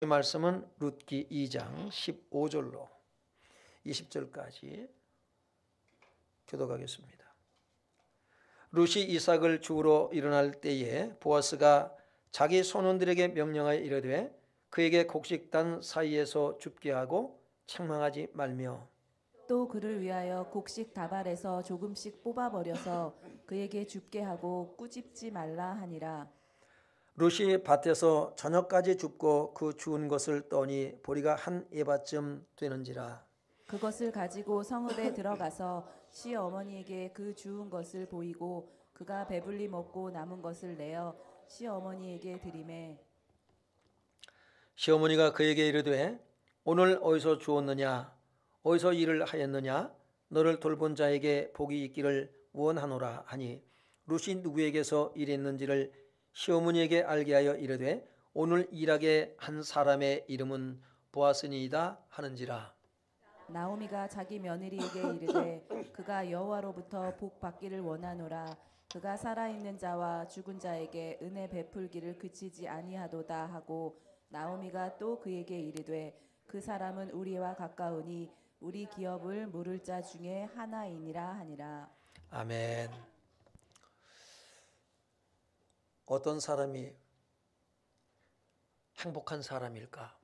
이 말씀은 룻기 2장 15절로 20절까지 교독하겠습니다. 룻이 이삭을 주우러 일어날 때에 보아스가 자기 손원들에게 명령하여 이르되 그에게 곡식단 사이에서 줍게 하고 책망하지 말며 또 그를 위하여 곡식 다발에서 조금씩 뽑아버려서 그에게 줍게 하고 꾸짖지 말라 하니라. 룻이 밭에서 저녁까지 줍고 그 주운 것을 떠니 보리가 한 에바쯤 되는지라. 그것을 가지고 성읍에 들어가서 시어머니에게 그 주운 것을 보이고 그가 배불리 먹고 남은 것을 내어 시어머니에게 드리매 시어머니가 그에게 이르되 오늘 어디서 주었느냐 어디서 일을 하였느냐 너를 돌본 자에게 복이 있기를 원하노라 하니 룻이 누구에게서 일했는지를 시어머니에게 알게 하여 이르되 오늘 일하게 한 사람의 이름은 보아스니이다 하는지라. 나오미가 자기 며느리에게 이르되 그가 여호와로부터 복 받기를 원하노라. 그가 살아있는 자와 죽은 자에게 은혜 베풀기를 그치지 아니하도다 하고 나오미가 또 그에게 이르되 그 사람은 우리와 가까우니 우리 기업을 물을 자 중에 하나이니라 하니라. 아멘. 어떤 사람이 행복한 사람일까?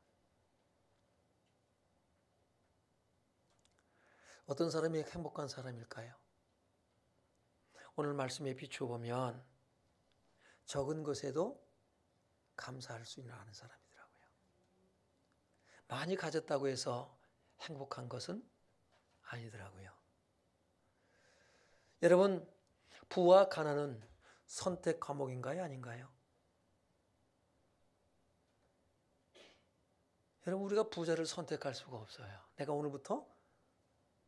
어떤 사람이 행복한 사람일까요? 오늘 말씀에 비추어 보면 적은 것에도 감사할 수 있는 사람이더라고요. 많이 가졌다고 해서 행복한 것은 아니더라고요. 여러분, 부와 가난은 선택 과목인가요? 아닌가요? 여러분, 우리가 부자를 선택할 수가 없어요. 내가 오늘부터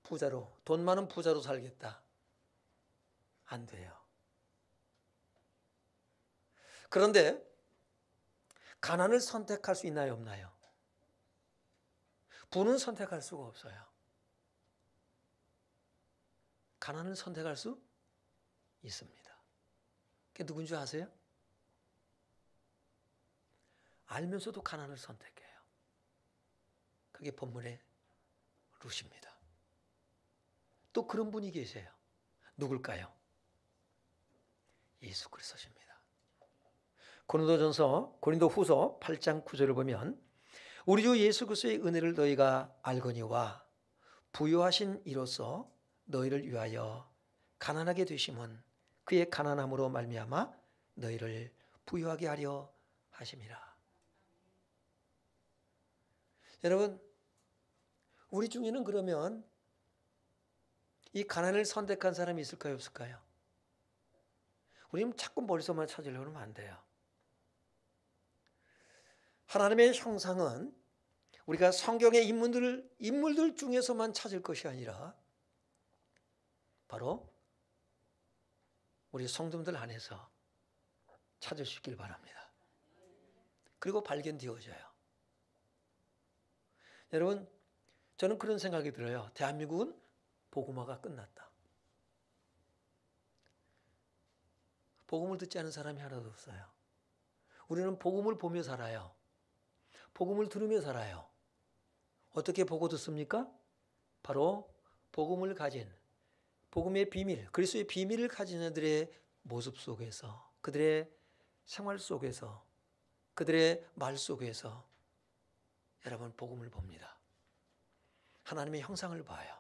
부자로, 돈 많은 부자로 살겠다. 안 돼요. 그런데 가난을 선택할 수 있나요? 없나요? 부는 선택할 수가 없어요. 가난을 선택할 수 있습니다. 그게 누군지 아세요? 알면서도 가난을 선택해요. 그게 본문의 룻입니다. 또 그런 분이 계세요. 누굴까요? 예수 그리스도십니다. 고린도 후서 8장 9절을 보면 우리 주 예수 그리스도의 은혜를 너희가 알거니와 부요하신 이로써 너희를 위하여 가난하게 되심은 그의 가난함으로 말미암아 너희를 부유하게 하려 하심이라. 여러분, 우리 중에는 그러면 이 가난을 선택한 사람이 있을까요? 없을까요? 우리는 자꾸 머릿속만 찾으려고 하면 안 돼요. 하나님의 형상은 우리가 성경의 인물들 중에서만 찾을 것이 아니라 바로 우리 성도들 안에서 찾을 수 있길 바랍니다. 그리고 발견되어져요. 여러분, 저는 그런 생각이 들어요. 대한민국은 복음화가 끝났다. 복음을 듣지 않은 사람이 하나도 없어요. 우리는 복음을 보며 살아요. 복음을 들으며 살아요. 어떻게 보고 듣습니까? 바로 복음을 가진 복음의 비밀, 그리스도의 비밀을 가진 이들의 모습 속에서, 그들의 생활 속에서, 그들의 말 속에서 여러분 복음을 봅니다. 하나님의 형상을 봐요.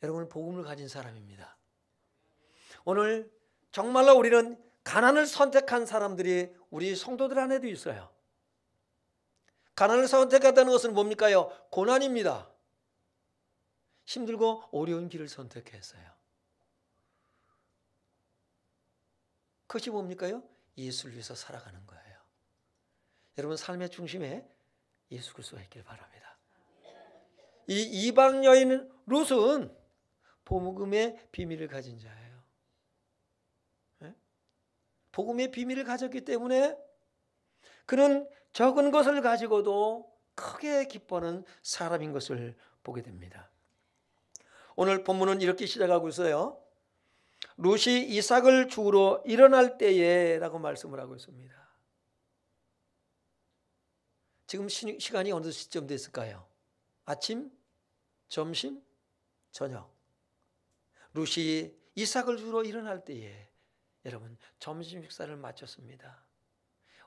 여러분은 복음을 가진 사람입니다. 오늘 정말로 우리는 가난을 선택한 사람들이 우리 성도들 안에도 있어요. 가난을 선택했다는 것은 뭡니까요? 고난입니다. 힘들고 어려운 길을 선택했어요. 그것이 뭡니까요? 예수를 위해서 살아가는 거예요. 여러분 삶의 중심에 예수 그리스도가 있길 바랍니다. 이 이방 여인 룻은 복음의 비밀을 가진 자예요. 복음의 비밀을 가졌기 때문에 그는 적은 것을 가지고도 크게 기뻐하는 사람인 것을 보게 됩니다. 오늘 본문은 이렇게 시작하고 있어요. 룻이 이삭을 주우러 일어날 때에 라고 말씀을 하고 있습니다. 지금 시간이 어느 시점 됐을까요? 아침, 점심, 저녁. 룻이 이삭을 주러 일어날 때에 여러분 점심 식사를 마쳤습니다.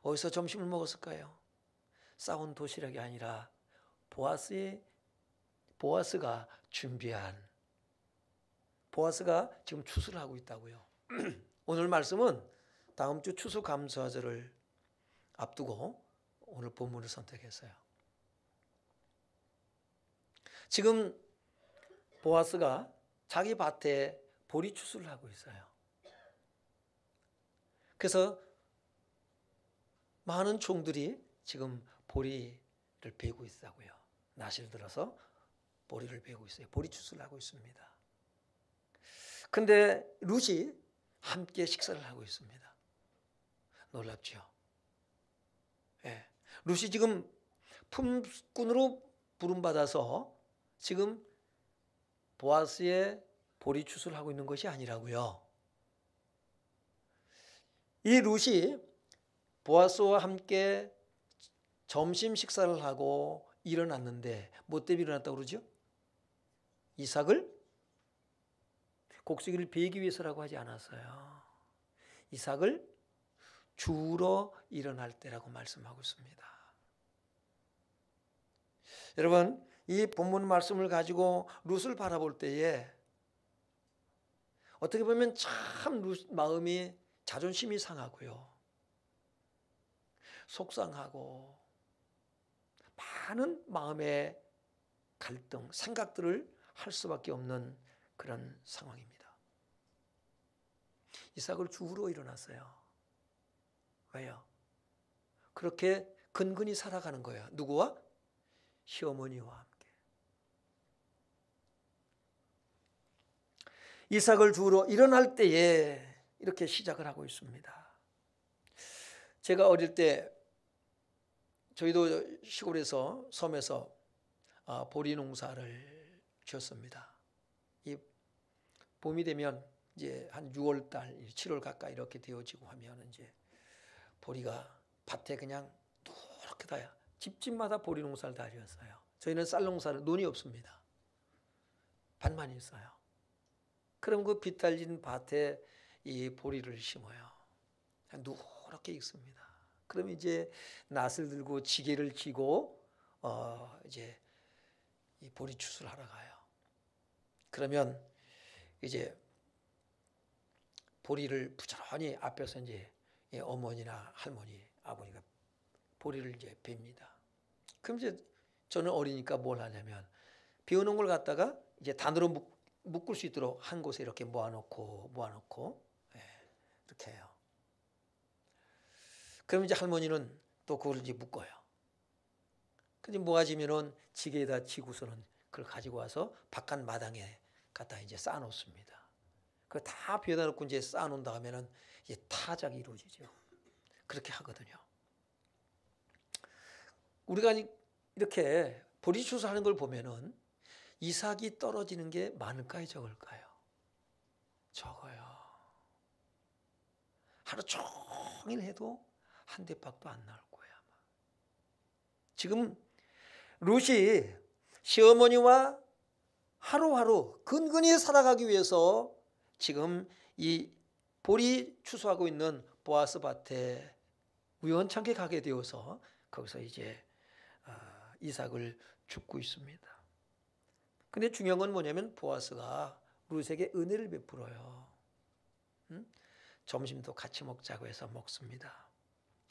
어디서 점심을 먹었을까요? 싸운 도시락이 아니라 보아스가 준비한, 보아스가 지금 추수를 하고 있다고요. 오늘 말씀은 다음 주 추수감사절을 앞두고 오늘 본문을 선택했어요. 지금 보아스가 자기 밭에 보리 추수를 하고 있어요. 그래서 많은 종들이 지금 보리를 베고 있다고요. 나시를 들어서 보리를 베고 있어요. 보리 추수를 하고 있습니다. 근데 룻이 함께 식사를 하고 있습니다. 놀랍죠? 예. 룻이 지금 품꾼으로 부름받아서 지금 보아스의 보리 추수를 하고 있는 것이 아니라고요. 이 룻이 보아스와 함께 점심 식사를 하고 일어났는데 뭐 때문에 일어났다고 그러죠? 이삭을 곡식을 베기 위해서라고 하지 않았어요. 이삭을 주러 일어날 때라고 말씀하고 있습니다. 여러분, 이 본문 말씀을 가지고 룻을 바라볼 때에 어떻게 보면 참 룻 마음이 자존심이 상하고요. 속상하고 많은 마음의 갈등, 생각들을 할 수밖에 없는 그런 상황입니다. 이삭을 주우러 일어났어요. 왜요? 그렇게 근근히 살아가는 거예요. 누구와? 시어머니와 함께. 이삭을 주우러 일어날 때에 이렇게 시작을 하고 있습니다. 제가 어릴 때 저희도 시골에서 섬에서 보리 농사를 지었습니다. 이 봄이 되면 이제 한 6월 달, 7월 가까이 이렇게 되어지고 하면 이제 보리가 밭에 그냥 노랗게 다야. 집집마다 보리 농사를 다 지었어요. 저희는 쌀 농사는 논이 없습니다. 밭만 있어요. 그럼 그 비탈진 밭에 이 보리를 심어요. 노랗게 익습니다. 그럼 이제 낫을 들고 지게를 쥐고 이제 이 보리 추수를 하러 가요. 그러면 이제 보리를 부지런히 앞에서 이제 어머니나 할머니, 아버지가 보리를 이제 뱁니다. 그럼 이제 저는 어리니까 뭘 하냐면 비워놓은 걸 갖다가 이제 단으로 묶을 수 있도록 한 곳에 이렇게 모아놓고 이렇게 해요. 그럼 이제 할머니는 또 그걸 이제 묶어요. 근데 모아지면은 지게에다 지고서는 그걸 가지고 와서 바깥 마당에 갖다 이제 쌓아놓습니다. 그거 다 비워다 놓고 이제 쌓아놓은 다음에는 이제 타작이 이루어지죠. 그렇게 하거든요. 우리가 이렇게 보리 추수하는 걸 보면은 이삭이 떨어지는 게 많을까요, 적을까요? 적어요. 하루 종일 해도 한 대박도 안 나올 거예요, 아마. 지금 룻이 시어머니와 하루하루 근근히 살아가기 위해서 지금 이 보리 추수하고 있는 보아스 밭에 우연찮게 가게 되어서 거기서 이제 이삭을 줍고 있습니다. 근데 중요한 건 뭐냐면 보아스가 룻에게 은혜를 베풀어요. 점심도 같이 먹자고 해서 먹습니다.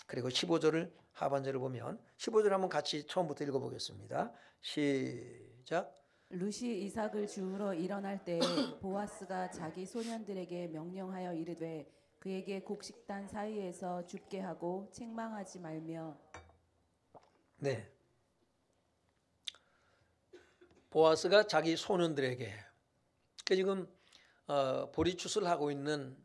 그리고 15절을 하반절을 보면 15절 한번 같이 처음부터 읽어보겠습니다. 시작. 룻이 이삭을 주우러 일어날 때 보아스가 자기 소년들에게 명령하여 이르되 그에게 곡식단 사이에서 줍게 하고 책망하지 말며. 네. 보아스가 자기 소년들에게, 지금 보리 추수를 하고 있는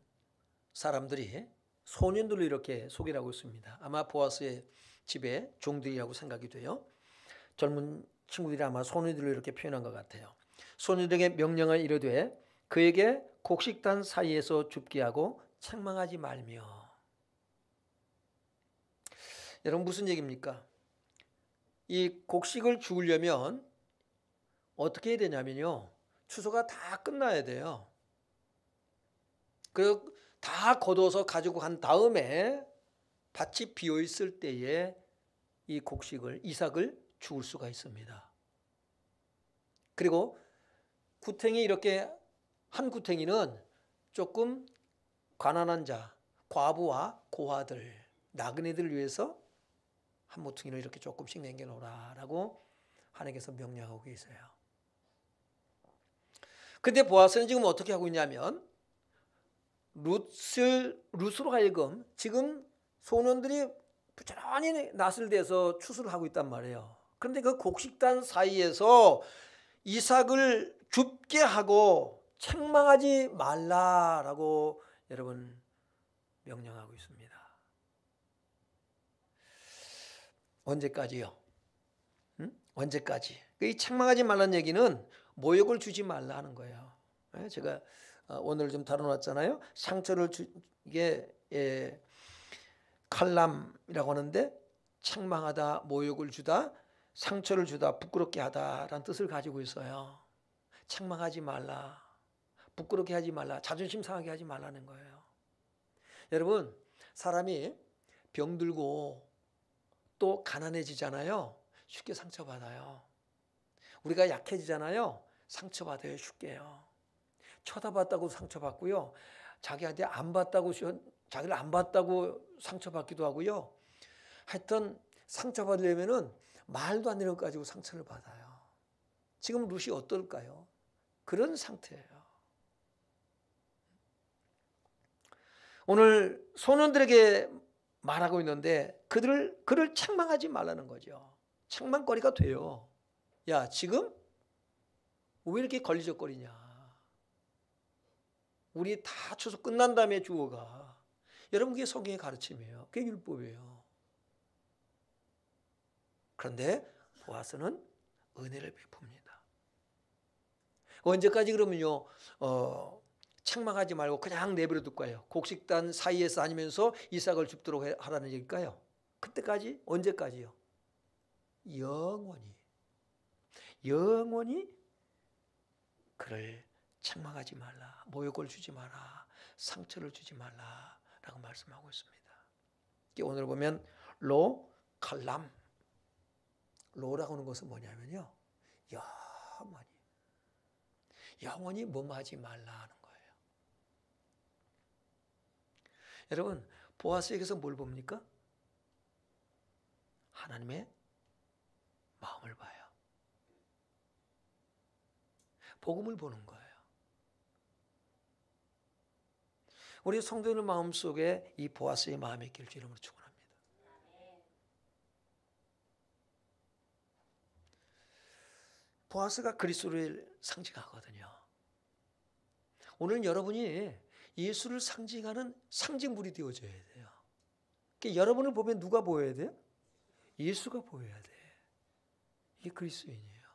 사람들이 소년들로 이렇게 소개를 하고 있습니다. 아마 보아스의 집에 종들이라고 생각이 돼요. 젊은 친구들이 아마 소년들로 이렇게 표현한 것 같아요. 소년들에게 명령을 이르되 그에게 곡식단 사이에서 줍게 하고 책망하지 말며. 여러분 무슨 얘기입니까? 이 곡식을 주우려면 어떻게 해야 되냐면요. 추수가 다 끝나야 돼요. 그리고 다 걷어서 가지고 간 다음에 밭이 비어 있을 때에 이 곡식을 이삭을 주울 수가 있습니다. 그리고 구탱이 이렇게 한 구탱이는 조금 가난한 자, 과부와 고아들, 나그네들을 위해서 한 모퉁이를 이렇게 조금씩 남겨놓으라라고 하나님께서 명령하고 계세요. 근데 보아스는 지금 어떻게 하고 있냐면 룻으로 하여금 지금 소년들이 부지런히 낫을 대서 추수를 하고 있단 말이에요. 그런데 그 곡식단 사이에서 이삭을 줍게 하고 책망하지 말라라고 여러분 명령하고 있습니다. 언제까지요? 언제까지? 이 책망하지 말라는 얘기는 모욕을 주지 말라 하는 거예요. 제가 오늘 좀 다뤄놨잖아요. 상처를 이게 칼람이라고 하는데 책망하다, 모욕을 주다, 상처를 주다, 부끄럽게 하다라는 뜻을 가지고 있어요. 책망하지 말라, 부끄럽게 하지 말라, 자존심 상하게 하지 말라는 거예요. 여러분, 사람이 병들고 또 가난해지잖아요. 쉽게 상처받아요. 우리가 약해지잖아요. 상처받아요. 쉽게요. 쳐다봤다고 상처받고요. 자기한테 안 봤다고 자기를 안 봤다고 상처받기도 하고요. 하여튼 상처받으려면은 말도 안 되는 것 가지고 상처를 받아요. 지금 룻이 어떨까요? 그런 상태예요. 오늘 소년들에게 말하고 있는데 그를 책망하지 말라는 거죠. 책망거리가 돼요. 야, 지금 왜 이렇게 걸리적거리냐? 우리 다 추수 끝난 다음에 주어가. 여러분, 그게 성경의 가르침이에요. 그게 율법이에요. 그런데 보아스는 은혜를 베풉니다. 언제까지 그러면요, 책망하지 말고 그냥 내버려 둘 거예요. 곡식단 사이에서 다니면서 이삭을 줍도록 하라는 얘기일까요? 그때까지? 언제까지요? 영원히 그를 책망하지 말라, 모욕을 주지 마라, 상처를 주지 말라 라고 말씀하고 있습니다. 오늘 보면 칼람, 로라고 하는 것은 뭐냐면요, 영원히 뭐하지 말라 하는 거예요. 여러분, 보아스에게서 뭘 봅니까? 하나님의 마음을 봐요. 복음을 보는 거예요. 우리 성도의 마음속에 이 보아스의 마음이 있기를 주 이름으로 축원합니다. 보아스가 그리스도를 상징하거든요. 오늘 여러분이 예수를 상징하는 상징물이 되어져야 돼요. 그러니까 여러분을 보면 누가 보여야 돼요? 예수가 보여야 돼. 이게 그리스도인이에요.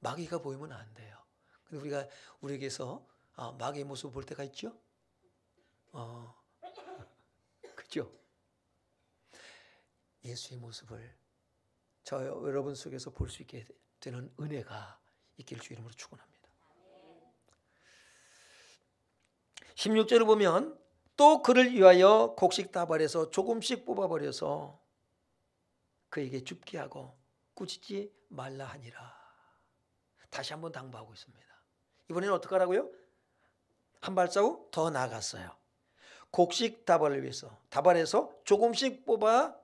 마귀가 보이면 안 돼요. 근데 우리에게서 마귀의 모습을 볼 때가 있죠? 그죠? 예수의 모습을 여러분 속에서 볼 수 있게 되는 은혜가 있기를 주 이름으로 축원합니다. 16절을 보면 또 그를 위하여 곡식 다발에서 조금씩 뽑아버려서 그에게 줍게 하고 꾸짖지 말라 하니라. 다시 한번 당부하고 있습니다. 이번에는 어떻게 하라고요? 한 발자국 더 나아갔어요. 곡식 다발을 위해서 다발에서 조금씩 뽑아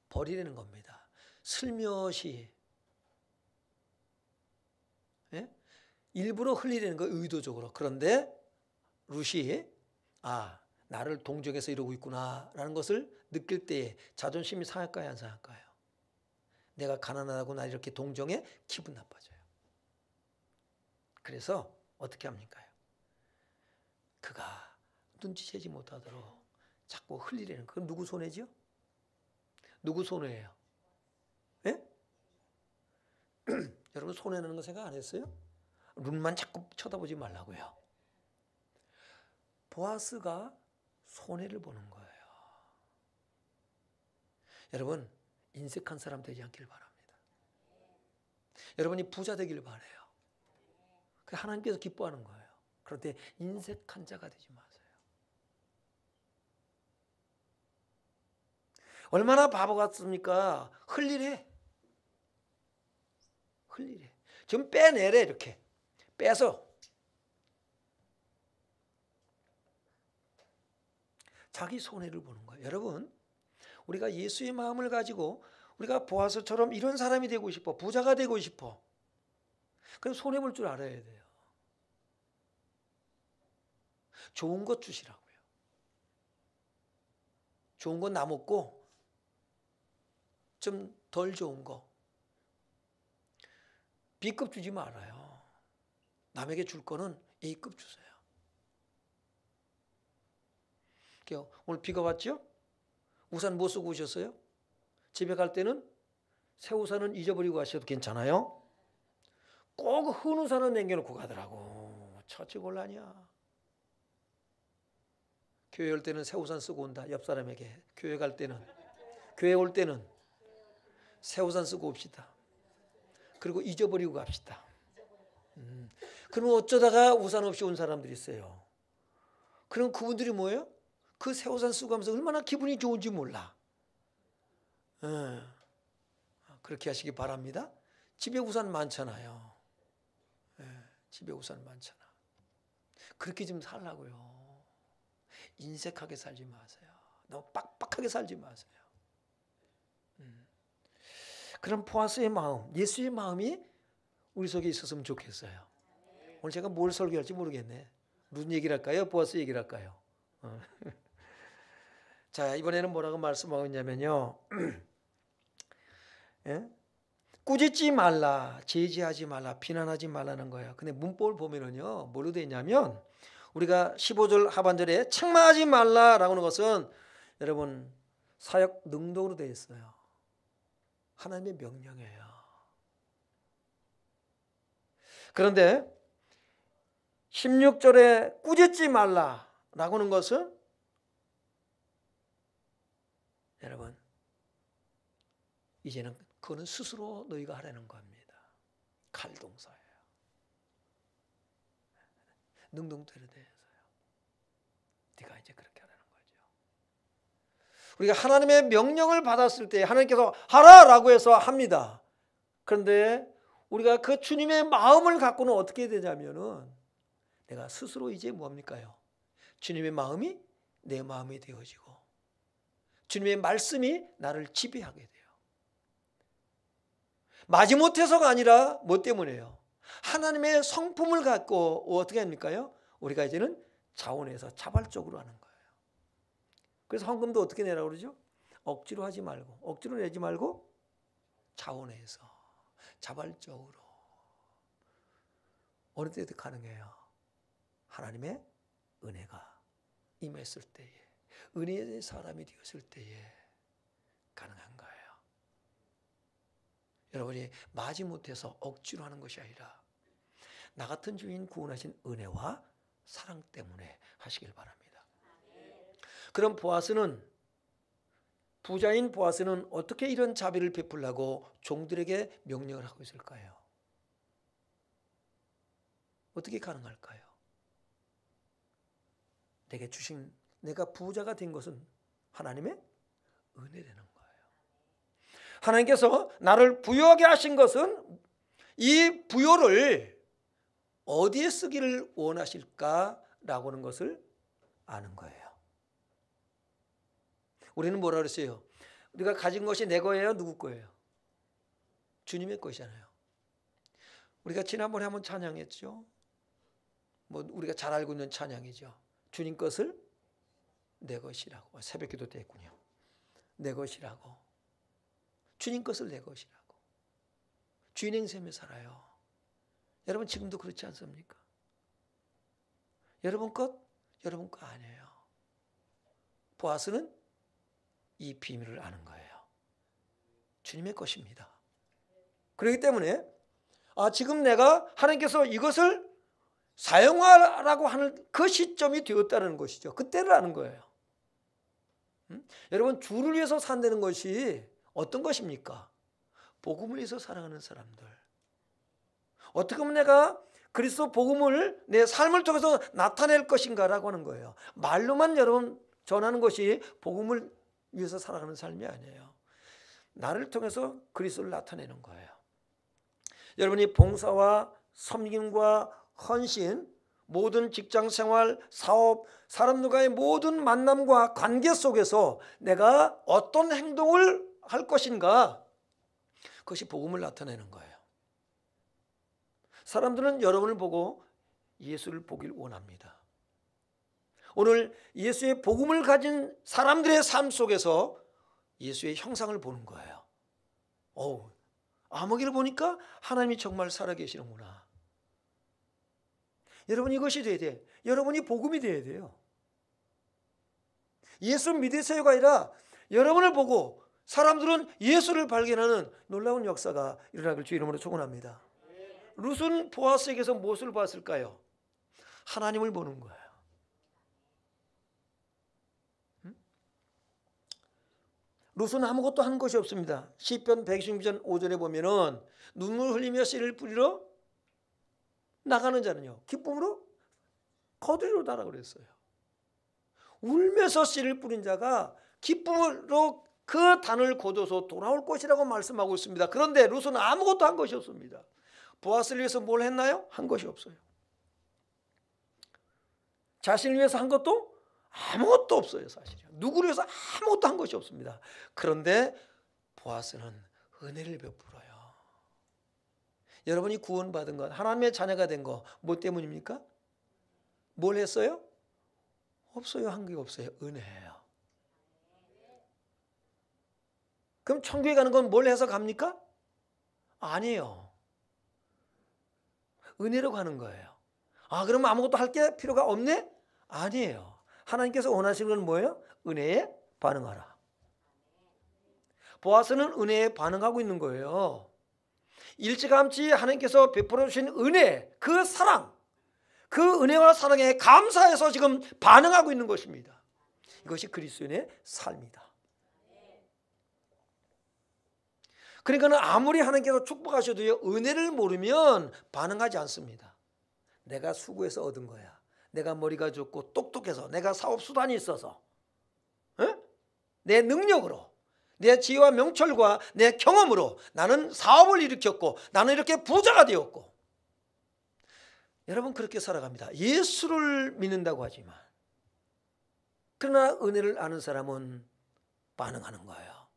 버리려는 겁니다. 슬며시, 일부러 흘리려는 거 의도적으로. 그런데 룻이 나를 동정해서 이러고 있구나라는 것을 느낄 때에 자존심이 상할까요, 안 상할까요? 내가 가난하다고 나 이렇게 동정해? 기분 나빠져요. 그래서 어떻게 합니까? 그가 눈치채지 못하도록 자꾸 흘리려는, 그건 누구 손해죠? 누구 손해예요? 예? 여러분 손해내는 거 생각 안 했어요? 룻만 자꾸 쳐다보지 말라고요. 보아스가 손해를 보는 거예요. 여러분, 인색한 사람 되지 않길 바랍니다. 여러분이 부자 되길 바라요. 그 하나님께서 기뻐하는 거예요. 그런데 인색한 자가 되지 마세요. 얼마나 바보 같습니까? 흘리래. 좀 빼내래. 이렇게 빼서 자기 손해를 보는 거예요. 여러분, 우리가 예수의 마음을 가지고 우리가 보아스처럼 이런 사람이 되고 싶어, 부자가 되고 싶어, 그럼 손해 볼 줄 알아야 돼요. 좋은 것 주시라고요. 좋은 건 나 먹고 좀 덜 좋은 거 B급 주지 말아요. 남에게 줄 거는 A급 주세요. 오늘 비가 왔죠? 우산 못 쓰고 오셨어요? 집에 갈 때는 새 우산은 잊어버리고 가셔도 괜찮아요? 꼭 흰 우산은 남겨놓고 가더라고. 처치곤란이야. 교회 올 때는 새 우산 쓰고 온다. 옆 사람에게. 교회 갈 때는, 교회 올 때는 새 우산 쓰고 옵시다. 그리고 잊어버리고 갑시다. 그러면 어쩌다가 우산 없이 온 사람들이 있어요. 그럼 그분들이 뭐예요? 그 새 우산 쓰고 가면서 얼마나 기분이 좋은지 몰라. 그렇게 하시기 바랍니다. 집에 우산 많잖아요. 집에 우산 많잖아. 그렇게 좀 살라고요. 인색하게 살지 마세요. 너무 빡빡하게 살지 마세요. 그런 보아스의 마음, 예수의 마음이 우리 속에 있었으면 좋겠어요. 오늘 제가 뭘 설교할지 모르겠네. 무슨 얘기를 할까요? 보아스 얘기를 할까요? 자, 이번에는 뭐라고 말씀하고 있냐면요. 예? 꾸짖지 말라, 제지하지 말라, 비난하지 말라는 거예요. 근데 문법을 보면은요, 뭐로 되어 있냐면 우리가 15절 하반절에 책망하지 말라라고 하는 것은 여러분 사역 능동으로 되어 있어요. 하나님의 명령이에요. 그런데 16절에 꾸짖지 말라라고 하는 것은 여러분 이제는 그거는 스스로 너희가 하라는 겁니다. 칼동사예요. 능동대로 대해서요. 네가 이제 그렇게 하라는 거죠. 우리가 하나님의 명령을 받았을 때 하나님께서 하라라고 해서 합니다. 그런데 우리가 그 주님의 마음을 갖고는 어떻게 되냐면은 내가 스스로 이제 뭡니까요? 주님의 마음이 내 마음이 되어지고 주님의 말씀이 나를 지배하게 돼요. 마지못해서가 아니라 뭐 때문에요? 하나님의 성품을 갖고 어떻게 합니까요? 우리가 이제는 자원해서 자발적으로 하는 거예요. 그래서 헌금도 어떻게 내라고 그러죠? 억지로 하지 말고, 억지로 내지 말고 자원해서 자발적으로. 어느 때도 가능해요. 하나님의 은혜가 임했을 때에, 은혜의 사람이 되었을 때에 가능한 거예요. 여러분이 마지못해서 억지로 하는 것이 아니라 나 같은 주인 구원하신 은혜와 사랑 때문에 하시길 바랍니다. 그럼 보아스는, 부자인 보아스는 어떻게 이런 자비를 베풀라고 종들에게 명령을 하고 있을까요? 어떻게 가능할까요? 내게 주신, 내가 부자가 된 것은 하나님의 은혜라는 거예요. 하나님께서 나를 부유하게 하신 것은 이 부요를 어디에 쓰기를 원하실까라고 하는 것을 아는 거예요. 우리는 뭐라 그랬어요? 우리가 가진 것이 내 거예요? 누구 거예요? 주님의 것이잖아요. 우리가 지난번에 한번 찬양했죠. 뭐 우리가 잘 알고 있는 찬양이죠. 주님 것을 내 것이라고. 새벽기도 때 했군요. 내 것이라고. 주님 것을 내 것이라고. 주인 행세며 살아요. 여러분 지금도 그렇지 않습니까? 여러분 것, 여러분 거 아니에요. 보아스는 이 비밀을 아는 거예요. 주님의 것입니다. 그렇기 때문에 지금 내가 하나님께서 이것을 사용하라고 하는 그 시점이 되었다는 것이죠. 그때를 아는 거예요. 여러분 주를 위해서 산다는 것이 어떤 것입니까? 복음을 위해서 살아가는 사람들. 어떻게 하면 내가 그리스도 복음을 내 삶을 통해서 나타낼 것인가라고 하는 거예요. 말로만 여러분 전하는 것이 복음을 위해서 살아가는 삶이 아니에요. 나를 통해서 그리스도를 나타내는 거예요. 여러분이 봉사와 섬김과 헌신, 모든 직장생활, 사업, 사람들과의 모든 만남과 관계 속에서 내가 어떤 행동을 할 것인가, 그것이 복음을 나타내는 거예요. 사람들은 여러분을 보고 예수를 보길 원합니다. 오늘 예수의 복음을 가진 사람들의 삶 속에서 예수의 형상을 보는 거예요. 아무개를 보니까 하나님이 정말 살아계시는구나. 여러분 이것이 돼야 돼. 여러분이 복음이 돼야 돼요. 예수 믿으세요가 아니라 여러분을 보고 사람들은 예수를 발견하는 놀라운 역사가 일어나길 주 이름으로 축원합니다. 룻은 보아스에게서 무엇을 봤을까요? 하나님을 보는 거예요. 룻은 아무것도 한 것이 없습니다. 시편 116편 5절에 보면은 눈물 흘리며 씨를 뿌리러 나가는 자는요 기쁨으로 거두리로 나라 그랬어요. 울면서 씨를 뿌린 자가 기쁨으로 그 단을 거둬서 돌아올 것이라고 말씀하고 있습니다. 그런데 룻은 아무것도 한 것이 없습니다. 보아스를 위해서 뭘 했나요? 한 것이 없어요. 자신을 위해서 한 것도 아무것도 없어요. 사실은 누구를 위해서 아무것도 한 것이 없습니다. 그런데 보아스는 은혜를 베풀어요. 여러분이 구원받은 것, 하나님의 자녀가 된 것, 뭐 때문입니까? 뭘 했어요? 없어요. 한 게 없어요. 은혜예요. 그럼 천국에 가는 건 뭘 해서 갑니까? 아니에요. 은혜로 가는 거예요. 그럼 아무것도 할 게 필요가 없네? 아니에요. 하나님께서 원하시는 건 뭐예요? 은혜에 반응하라. 보아스는 은혜에 반응하고 있는 거예요. 일찌감치 하나님께서 베풀어 주신 은혜, 그 사랑, 그 은혜와 사랑에 감사해서 지금 반응하고 있는 것입니다. 이것이 그리스도인의 삶이다. 그러니까 아무리 하나님께서 축복하셔도요 은혜를 모르면 반응하지 않습니다. 내가 수고해서 얻은 거야. 내가 머리가 좋고 똑똑해서, 내가 사업 수단이 있어서, 내 능력으로, 내 지혜와 명철과 내 경험으로 나는 사업을 일으켰고 나는 이렇게 부자가 되었고. 여러분 그렇게 살아갑니다. 예수를 믿는다고 하지만 그러나 은혜를 아는 사람은 반응하는 거예요.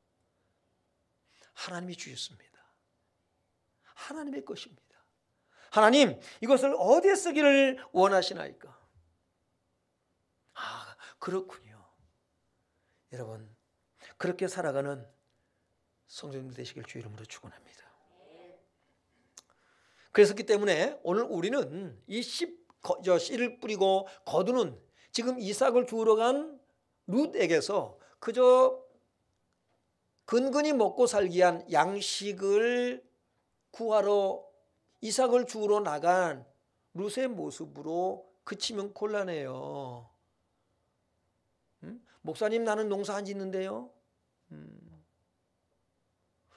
하나님이 주셨습니다. 하나님의 것입니다. 하나님 이것을 어디에 쓰기를 원하시나이까? 그렇군요. 여러분 그렇게 살아가는 성도님들 되시길 주 이름으로 축원합니다. 그랬기 때문에 오늘 우리는 이 씨를 뿌리고 거두는 지금 이삭을 주우러 간 룻에게서 그저 근근히 먹고 살기 위한 양식을 구하러 이삭을 주우러 나간 룻의 모습으로 그치면 곤란해요. 목사님 나는 농사 안 짓는데요.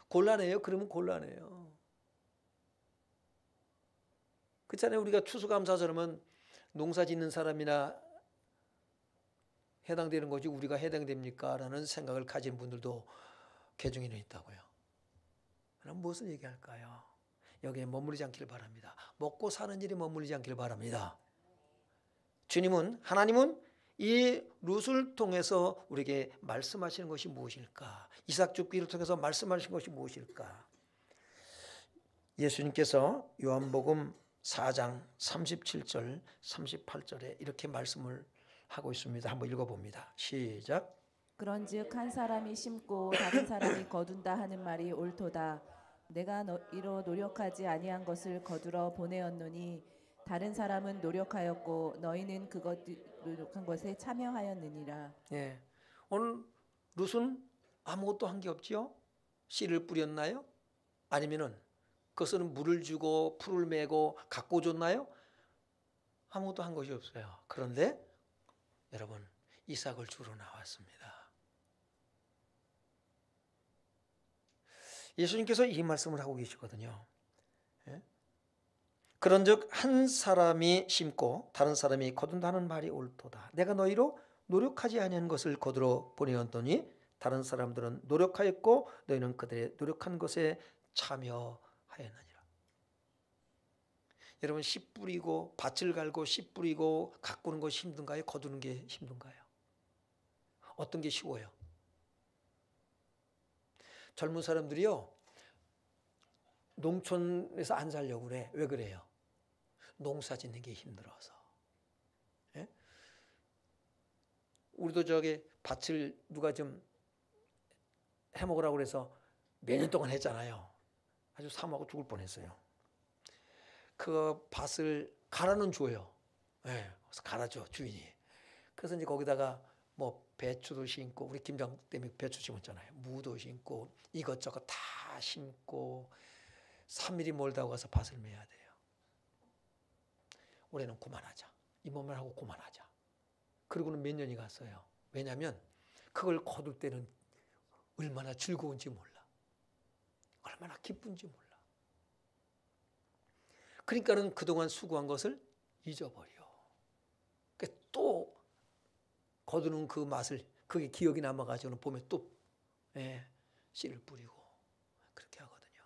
곤란해요? 그러면 곤란해요. 그렇잖아요. 우리가 추수감사절하면 농사 짓는 사람이나 해당되는 거지 우리가 해당됩니까? 라는 생각을 가진 분들도 개중에는 있다고요. 그럼 무엇을 얘기할까요? 여기에 머무르지 않기를 바랍니다. 먹고 사는 일이 머무르지 않기를 바랍니다. 하나님은 이 룻을 통해서 우리에게 말씀하시는 것이 무엇일까? 이삭 줍기를 통해서 말씀하시는 것이 무엇일까? 예수님께서 요한복음 4장 37절 38절에 이렇게 말씀을 하고 있습니다. 한번 읽어봅니다. 시작. 그런즉 한 사람이 심고 다른 사람이 거둔다 하는 말이 옳도다. 내가 이로 노력하지 아니한 것을 거두러 보내었노니 다른 사람은 노력하였고 너희는 그것 노력한 것에 참여하였느니라. 예, 오늘 룻은 아무것도 한 게 없지요? 씨를 뿌렸나요? 아니면은 그것은 물을 주고 풀을 메고 갖고 줬나요? 아무것도 한 것이 없어요. 그런데 여러분 이삭을 주러 나왔습니다. 예수님께서 이 말씀을 하고 계시거든요. 예? 그런즉 한 사람이 심고 다른 사람이 거둔다는 말이 옳도다. 내가 너희로 노력하지 아니한 것을 거두러 보내었더니 다른 사람들은 노력하였고 너희는 그들의 노력한 것에 참여하였느니라. 여러분, 씨 뿌리고 밭을 갈고 씨 뿌리고 가꾸는 것이 힘든가요? 거두는 게 힘든가요? 어떤 게 쉬워요? 젊은 사람들이요, 농촌에서 안 살려고 그래. 왜 그래요? 농사 짓는 게 힘들어서. 예? 우리도 저기 밭을 누가 좀 해먹으라고 그래서 몇 년 동안 했잖아요. 아주 사모하고 죽을 뻔했어요. 그 밭을 갈아는 줘요. 예, 그래서 갈아줘, 주인이. 그래서 이제 거기다가 뭐 배추도 심고, 우리 김장 때문에 배추 심었잖아요. 무도 심고 이것저것 다 심고 3일이 멀다고 가서 밭을 매야 돼요. 올해는 그만하자. 이 몸만 하고 그만하자. 그러고는 몇 년이 갔어요. 왜냐하면 그걸 거둘 때는 얼마나 즐거운지 몰라. 얼마나 기쁜지 몰라. 그러니까는 그동안 수고한 것을 잊어버려. 그러니까 또 거두는 그 맛을, 그게 기억이 남아가지고는 봄에 또 씨를 뿌리고 그렇게 하거든요.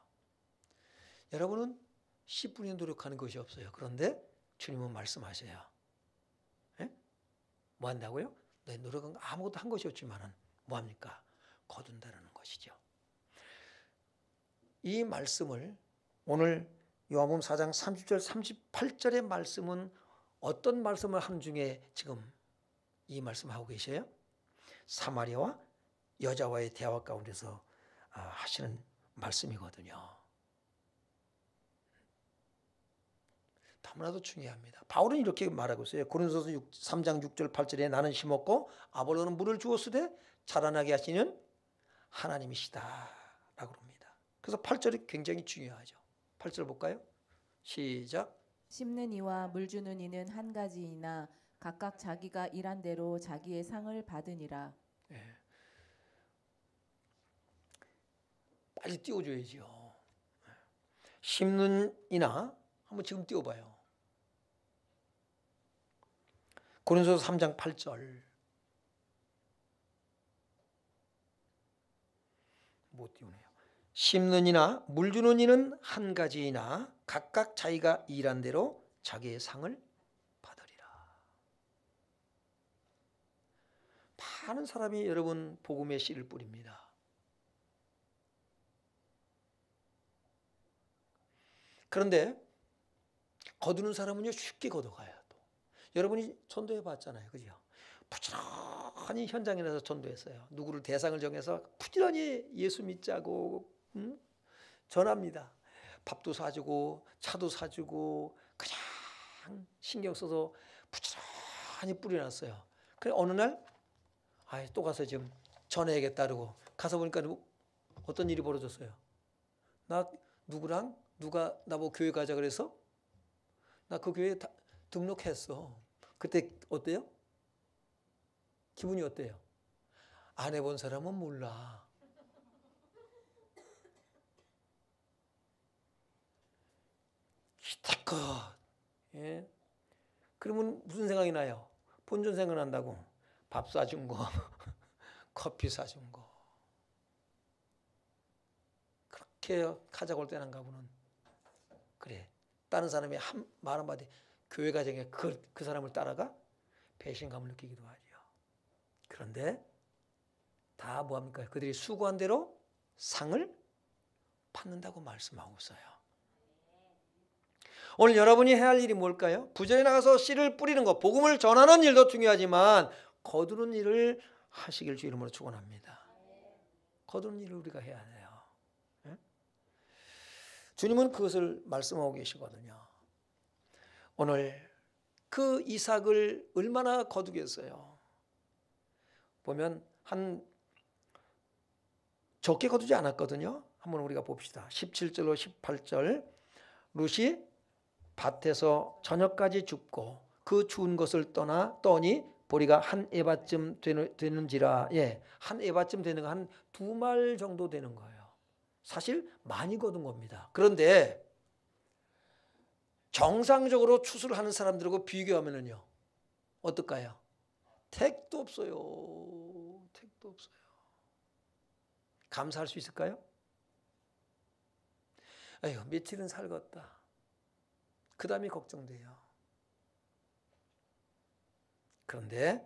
여러분은 씨 뿌리는 노력하는 것이 없어요. 그런데 주님은 말씀하셔요. 뭐 한다고요? 내 노력은 아무것도 한 것이 없지만은 뭐 합니까? 거둔다라는 것이죠. 이 말씀을 오늘 요한복음 4장 30절 38절의 말씀은 어떤 말씀을 하는 중에 지금 이 말씀하고 계세요? 사마리아와 여자와의 대화 가운데서 하시는 말씀이거든요. 너무나도 중요합니다. 바울은 이렇게 말하고 있어요. 고린도서 3장 6절 8절에 나는 심었고 아볼로는 물을 주었으되 자라나게 하시는 하나님이시다 라고 합니다. 그래서 8절이 굉장히 중요하죠. 8절 볼까요? 시작. 심는 이와 물 주는 이는 한 가지이나 각각 자기가 일한 대로 자기의 상을 받으니라. 네. 빨리 띄워줘야죠. 심는 이나 한번 지금 띄워봐요. 고린도서 3장 8절. 못 띄우네요. 심는 이나 물 주는 이는 한 가지이나 각각 자기가 일한 대로 자기의 상을 받으리라. 많은 사람이 여러분 복음의 씨를 뿌립니다. 그런데 거두는 사람은요 쉽게 거둬가요. 또 여러분이 전도해 봤잖아요, 그죠? 부지런히 현장에 나서 전도했어요. 누구를 대상을 정해서 부지런히 예수 믿자고 전합니다. 밥도 사주고 차도 사주고 그냥 신경 써서 부지런히 뿌려놨어요. 그래 어느 날 또 가서 지금 전해야겠다 그러고 가서 보니까 어떤 일이 벌어졌어요. 나 누구랑 누가 나보고 교회 가자 그래서 나 그 교회에 등록했어. 그때 어때요? 기분이 어때요? 안 해본 사람은 몰라. 기껏. 예? 그러면 무슨 생각이 나요? 본전 생각난다고. 밥 사준 거, 커피 사준 거. 그렇게 가져올 때는가 보는. 그래. 다른 사람이 말 한마디 교회 가정에 그 사람을 따라가 배신감을 느끼기도 하죠. 그런데 다 뭐합니까? 그들이 수고한 대로 상을 받는다고 말씀하고 있어요. 오늘 여러분이 해야 할 일이 뭘까요? 부전에 나가서 씨를 뿌리는 것, 복음을 전하는 일도 중요하지만 거두는 일을 하시길 주 이름으로 축원합니다. 거두는 일을 우리가 해야 돼요. 네? 주님은 그것을 말씀하고 계시거든요. 오늘 그 이삭을 얼마나 거두겠어요? 보면 한 적게 거두지 않았거든요. 한번 우리가 봅시다. 17절로 18절. 룻이 밭에서 저녁까지 줍고 그 주운 것을 떠니 보리가 한 에바쯤 되는지라. 한 에바쯤 되는 거 한 2말 정도 되는 거예요. 사실 많이 거둔 겁니다. 그런데 정상적으로 추수를 하는 사람들하고 비교하면은요, 어떨까요? 택도 없어요. 택도 없어요. 감사할 수 있을까요? 에휴, 며칠은 살겠다. 그 다음이 걱정돼요. 그런데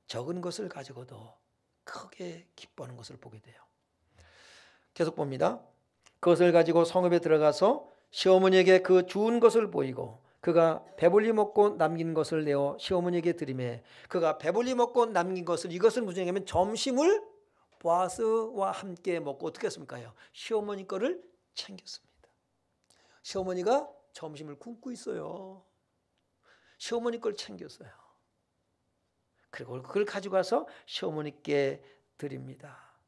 적은 것을 가지고도 크게 기뻐하는 것을 보게 돼요. 계속 봅니다. 그것을 가지고 성읍에 들어가서 시어머니에게 그 주운 것을 보이고 그가 배불리 먹고 남긴 것을 내어 시어머니에게 드리매 그가 배불리 먹고 남긴 것을, 이것은 무슨 얘기냐면 점심을 보아스와 함께 먹고 어떻게 했습니까? 시어머니 거를 챙겼습니다. 시어머니가 점심을 굶고 있어요. 시어머니 걸 챙겼어요. 그리고 그걸 가지고 와서 시어머니께 드립니다.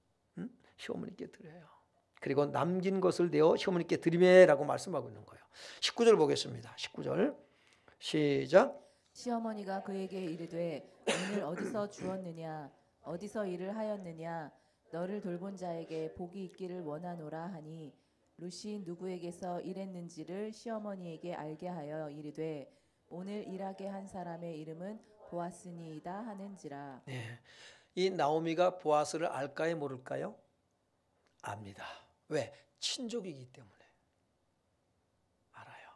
시어머니께 드려요. 그리고 남긴 것을 내어 시어머니께 드리매라고 말씀하고 있는 거예요. 19절 보겠습니다. 19절 시작. 시어머니가 그에게 이르되 오늘 어디서 주었느냐 어디서 일을 하였느냐 너를 돌본 자에게 복이 있기를 원하노라 하니 룻이 누구에게서 일했는지를 시어머니에게 알게 하여 이르되 오늘 일하게 한 사람의 이름은 보아스니이다 하는지라. 네. 이 나오미가 보아스를 알까요, 모를까요? 압니다. 왜? 친족이기 때문에 알아요.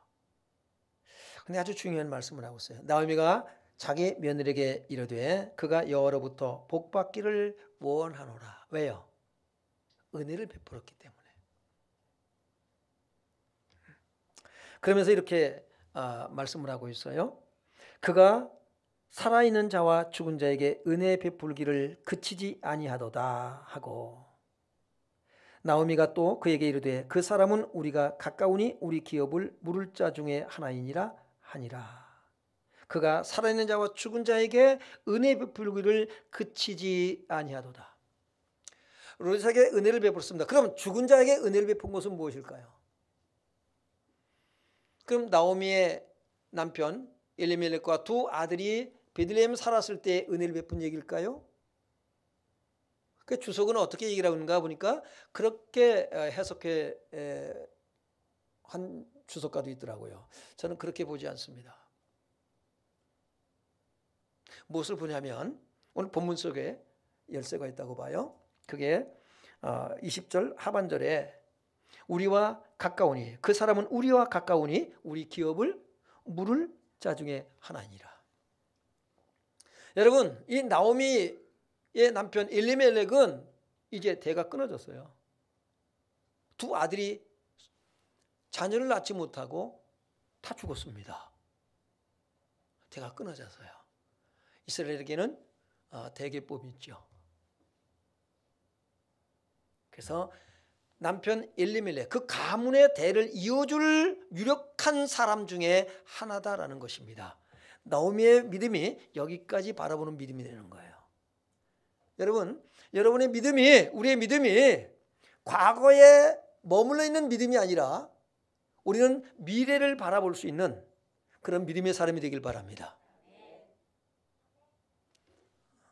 근데 아주 중요한 말씀을 하고 있어요. 나오미가 자기 며느리에게 이르되 그가 여호와로부터 복 받기를 원하노라. 왜요? 은혜를 베풀었기 때문에. 그러면서 이렇게 말씀을 하고 있어요. 그가 살아있는 자와 죽은 자에게 은혜 베풀기를 그치지 아니하도다 하고, 나오미가 또 그에게 이르되 그 사람은 우리가 가까우니 우리 기업을 물을 자 중에 하나이니라 하니라. 그가 살아있는 자와 죽은 자에게 은혜 베풀기를 그치지 아니하도다. 룻에게 은혜를 베풀었습니다. 그럼 죽은 자에게 은혜를 베푼 것은 무엇일까요? 그럼 나오미의 남편 엘리멜렉과 두 아들이 베들레헴 살았을 때 은혜를 베푼 얘기일까요? 그 주석은 어떻게 얘기를 하는가 보니까 그렇게 해석해 한 주석가도 있더라고요. 저는 그렇게 보지 않습니다. 무엇을 보냐면 오늘 본문 속에 열쇠가 있다고 봐요. 그게 20절 하반절에 우리와 가까우니, 그 사람은 우리와 가까우니 우리 기업을 물을 자 중에 하나니라. 여러분, 이 나오미의 남편 엘리멜렉은 이제 대가 끊어졌어요. 두 아들이 자녀를 낳지 못하고 다 죽었습니다. 대가 끊어져서요. 이스라엘에게는 대계법이 있죠. 그래서 남편 엘리멜렉, 그 가문의 대를 이어줄 유력한 사람 중에 하나다라는 것입니다. 나오미의 믿음이 여기까지 바라보는 믿음이 되는 거예요. 여러분, 여러분의 믿음이, 우리의 믿음이 과거에 머물러 있는 믿음이 아니라 우리는 미래를 바라볼 수 있는 그런 믿음의 사람이 되길 바랍니다.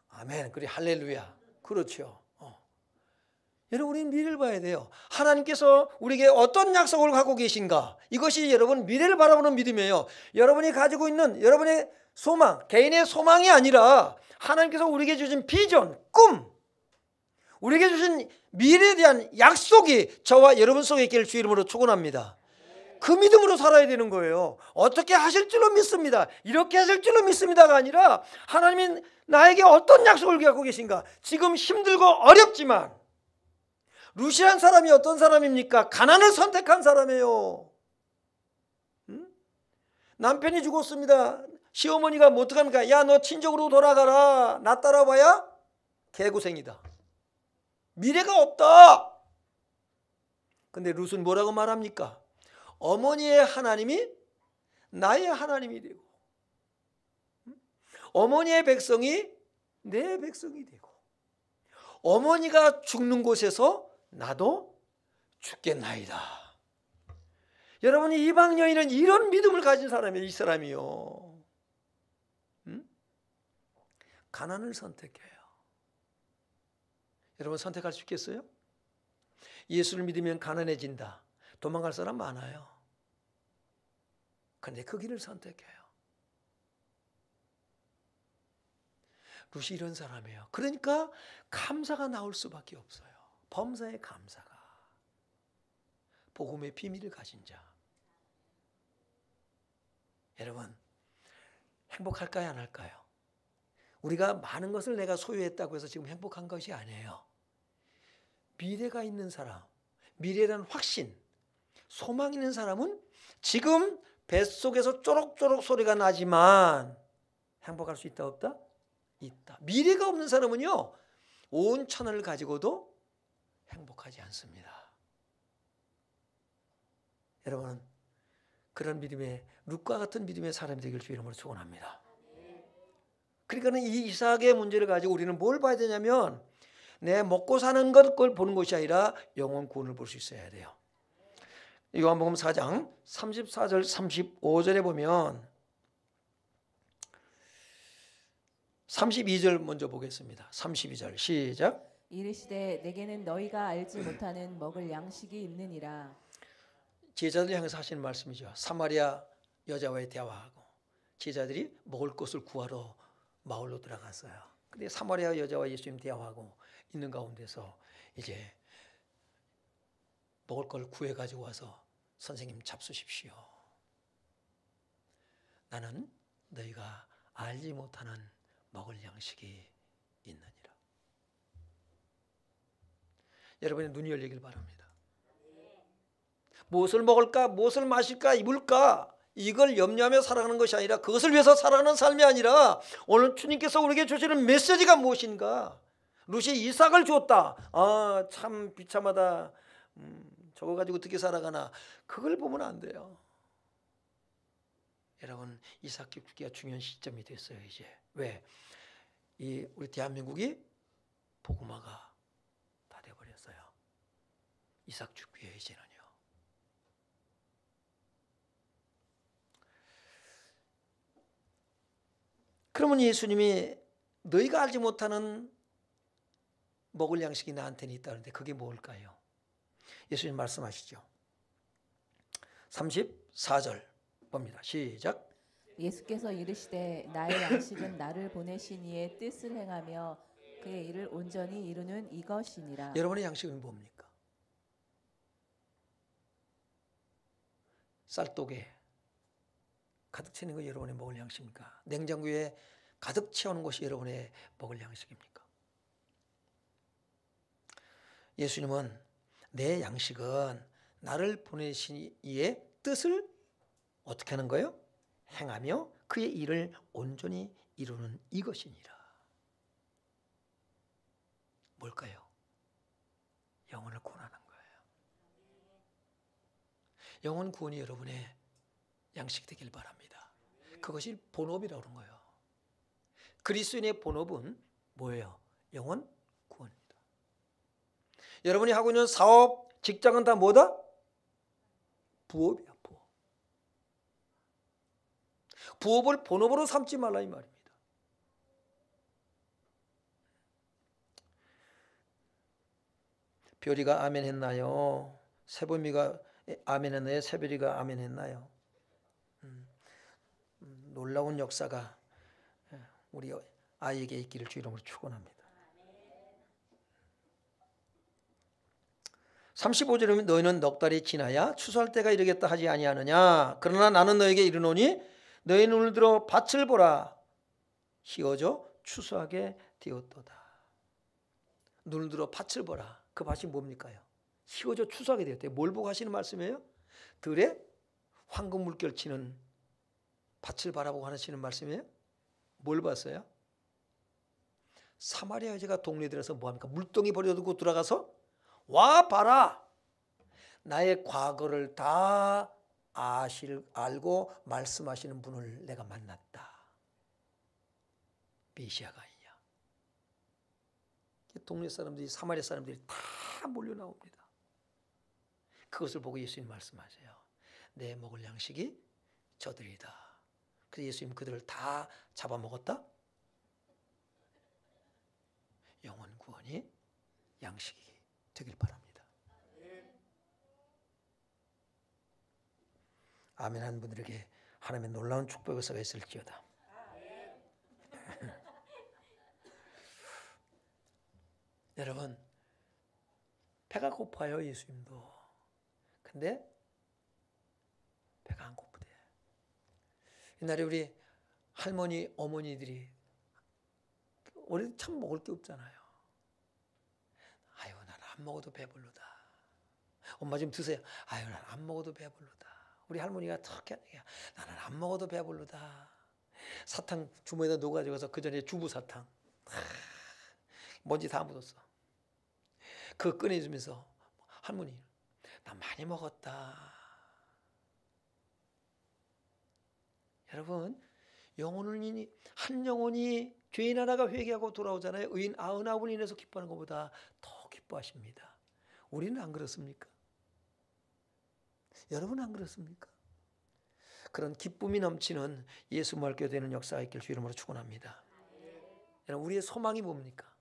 아멘. 그래, 할렐루야. 그렇죠. 여러분, 우리는 미래를 봐야 돼요. 하나님께서 우리에게 어떤 약속을 갖고 계신가? 이것이 여러분 미래를 바라보는 믿음이에요. 여러분이 가지고 있는 여러분의 소망, 개인의 소망이 아니라 하나님께서 우리에게 주신 비전, 꿈, 우리에게 주신 미래에 대한 약속이 저와 여러분 속에 있기를 주 이름으로 축원합니다. 그 믿음으로 살아야 되는 거예요. 어떻게 하실 줄로 믿습니다. 이렇게 하실 줄로 믿습니다가 아니라 하나님이 나에게 어떤 약속을 갖고 계신가? 지금 힘들고 어렵지만 룻이란 사람이 어떤 사람입니까? 가난을 선택한 사람이에요. 남편이 죽었습니다. 시어머니가 뭐 어떡합니까? 야, 너 친정으로 돌아가라. 나 따라와야 개고생이다. 미래가 없다. 근데 룻은 뭐라고 말합니까? 어머니의 하나님이 나의 하나님이 되고 어머니의 백성이 내 백성이 되고 어머니가 죽는 곳에서 나도 죽겠나이다. 여러분이 이방 여인은 이런 믿음을 가진 사람이에요. 이 사람이요. 가난을 선택해요. 여러분 선택할 수 있겠어요? 예수를 믿으면 가난해진다. 도망갈 사람 많아요. 그런데 그 길을 선택해요. 룻이 이런 사람이에요. 그러니까 감사가 나올 수밖에 없어요. 범사의 감사가. 복음의 비밀을 가진 자. 여러분, 행복할까요, 안 할까요? 우리가 많은 것을 내가 소유했다고 해서 지금 행복한 것이 아니에요. 미래가 있는 사람, 미래라는 확신, 소망 있는 사람은 지금 뱃속에서 쪼록쪼록 소리가 나지만 행복할 수 있다, 없다? 있다. 미래가 없는 사람은요, 온 천을 가지고도 행복하지 않습니다. 여러분, 그런 믿음의, 룻과 같은 믿음의 사람이 되길 주 이름으로 축원합니다. 그러니까 이 이삭의 문제를 가지고 우리는 뭘 봐야 되냐면, 내 먹고 사는 걸 보는 것이 아니라 영혼 구원을 볼 수 있어야 돼요. 요한복음 4장 34절 35절에 보면 32절 먼저 보겠습니다. 32절 시작. 이르시되 내게는 너희가 알지 못하는 먹을 양식이 있느니라. 제자들 향해서 하시는 말씀이죠. 사마리아 여자와의 대화하고 제자들이 먹을 것을 구하러 마을로 들어갔어요. 근데 사마리아 여자와 예수님 대화하고 있는 가운데서 이제 먹을 걸 구해 가지고 와서 선생님 잡수십시오. 나는 너희가 알지 못하는 먹을 양식이 있느니라. 여러분의 눈이 열리길 바랍니다. 무엇을 먹을까, 무엇을 마실까, 입을까, 이걸 염려하며 살아가는 것이 아니라, 그것을 위해서 살아가는 삶이 아니라 오늘 주님께서 우리에게 주시는 메시지가 무엇인가. 룻이 이삭을 주었다. 아, 참 비참하다. 저거 가지고 어떻게 살아가나. 그걸 보면 안 돼요. 여러분, 이삭 죽기가 중요한 시점이 됐어요. 이제 왜? 우리 대한민국이 복음화가 다 돼버렸어요. 이삭 죽기에 이제는요. 그러면 예수님이 너희가 알지 못하는 먹을 양식이 나한테는 있다는데 그게 뭘까요? 예수님 말씀하시죠. 34절 봅니다. 시작. 예수께서 이르시되 나의 양식은 나를 보내신 이의 뜻을 행하며 그의 일을 온전히 이루는 이것이니라. 여러분의 양식은 뭡니까? 쌀독에 가득 채는 거 여러분의 먹을 양식입니까? 냉장고에 가득 채우는 것이 여러분의 먹을 양식입니까? 예수님은 내 양식은 나를 보내신 이의 뜻을 어떻게 하는 거예요? 행하며 그의 일을 온전히 이루는 이것이니라. 뭘까요? 영혼을 구원하는 거예요. 영혼 구원이 여러분의 양식이 되길 바랍니다. 그것이 본업이라고 그런 거예요. 그리스도인의 본업은 뭐예요? 영혼 구원입니다. 여러분이 하고 있는 사업, 직장은 다 뭐다? 부업이야, 부업. 부업을 본업으로 삼지 말라 이 말입니다. 별이가 아멘 했나요? 세범이가 아멘 했나요? 새별이가 아멘 했나요? 놀라운 역사가 우리 아이에게 있기를 주 이름으로 축원합니다. 35절에 너희는 넉 달이 지나야 추수할 때가 이르겠다 하지 아니하느냐. 그러나 나는 너에게 이르노니 너희 눈을 들어 밭을 보라. 희어져 추수하게 되었도다. 눈을 들어 밭을 보라. 그 밭이 뭡니까요? 희어져 추수하게 되었대요. 뭘 보고 하시는 말씀이에요? 들에 황금 물결 치는 밭을 바라보고 하시는 말씀이에요? 뭘 봤어요? 사마리아 여자가 동네에 들어서 뭐합니까? 물동이 버려두고 들어가서 와 봐라. 나의 과거를 다 알고 말씀하시는 분을 내가 만났다. 메시아가 아니냐. 동네 사람들이, 사마리아 사람들이 다 몰려 나옵니다. 그것을 보고 예수님 말씀하세요. 내 먹을 양식이 저들이다. 그래서 예수님 그들을 다 잡아먹었다. 영혼 구원이 양식이 되길 바랍니다. 아멘 하는 분들에게 하나님의 놀라운 축복의 역사가 있을지어다. 여러분, 배가 고파요, 예수님도. 근데 배가 안 고프대. 옛날에 우리 할머니, 어머니들이 우리 참 먹을 게 없잖아요. 아유, 나는 안 먹어도 배불러다. 엄마 좀 드세요. 아유, 나는 안 먹어도 배불러다. 우리 할머니가 턱 하는 게 나는 안 먹어도 배불러다. 사탕 주머니에다 넣어가지고 그 전에 주부 사탕. 먼지 다 묻었어. 그거 꺼내주면서 할머니, 나 많이 먹었다. 여러분, 한 영혼이 죄인 하나가 회개하고 돌아오잖아요. 의인 99을 인해서 기뻐하는 것보다 더 기뻐하십니다. 우리는 안 그렇습니까? 여러분 안 그렇습니까? 그런 기쁨이 넘치는 예수 말게 되는 역사가 있길 주 이름으로 축원합니다. 여러분, 우리의 소망이 뭡니까?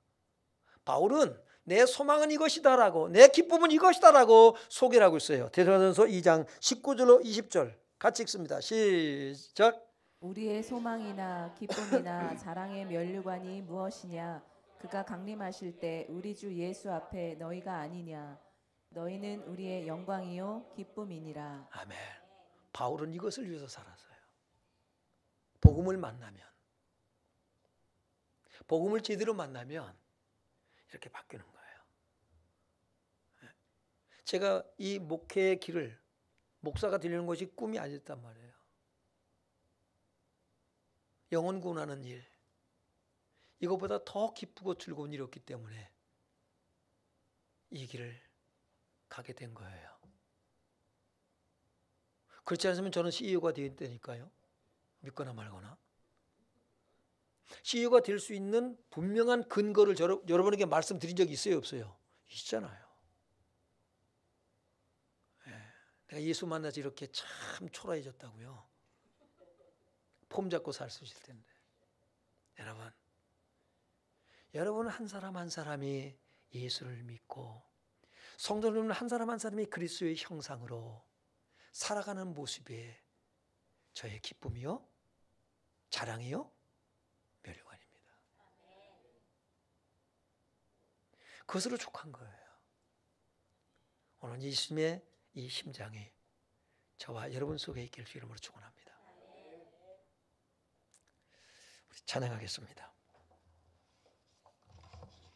바울은 내 소망은 이것이다라고, 내 기쁨은 이것이다라고 소개를 하고 있어요. 데살로니가전서 2장 19절로 20절 같이 읽습니다. 시작. 우리의 소망이나 기쁨이나 자랑의 면류관이 무엇이냐? 그가 강림하실 때 우리 주 예수 앞에 너희가 아니냐? 너희는 우리의 영광이요 기쁨이니라. 아멘. 바울은 이것을 위해서 살았어요. 복음을 만나면, 복음을 제대로 만나면 이렇게 바뀌는 거예요. 제가 이 목회의 길을 목사가 되려는 것이 꿈이 아니었단 말이에요. 영혼 구원하는 일, 이것보다 더 기쁘고 즐거운 일이었기 때문에 이 길을 가게 된 거예요. 그렇지 않으면 저는 CEO가 되었다니까요. 믿거나 말거나. CEO가 될 수 있는 분명한 근거를 여러분에게 말씀드린 적이 있어요, 없어요? 있잖아요. 내가 예수 만나서 이렇게 참 초라해졌다고요. 폼 잡고 살 수 있을 텐데. 여러분 한 사람 한 사람이 예수를 믿고 성도 여러분 한 사람 한 사람이 그리스도의 형상으로 살아가는 모습에 저의 기쁨이요, 자랑이요, 멸류관입니다. 그것으로 족한 거예요. 오늘 예수님의 이 심장이 저와 여러분 속에 있길 주 이름으로 축원합니다. 우리 찬양하겠습니다.